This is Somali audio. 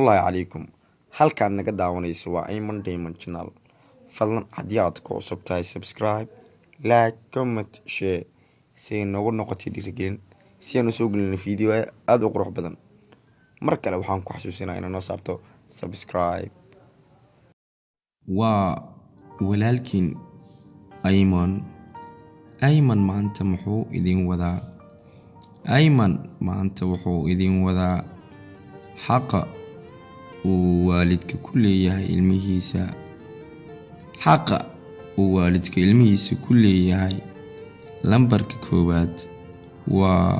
salaamullaahi calaykum. halkaad naga daawanayso waa Ayman Diamond Channel. fadlan haddii aad ku cusub tahay subscribe, like, comment, share si ay noogu noqotay dhiirigelin si aan u soo gelino video aad u qurux badan. mar kale waxaan ku xasuusinayaa inaad noo saarto subscribe. waa walaalkiin Ayman maanta muxuu idin wadaa? Ayman maanta wuxuu idin wadaa xaqa uu waalidka ku leeyahay ilmihiisa. xaqa uu waalidka ilmihiisa ku leeyahay lambarka koowaad waa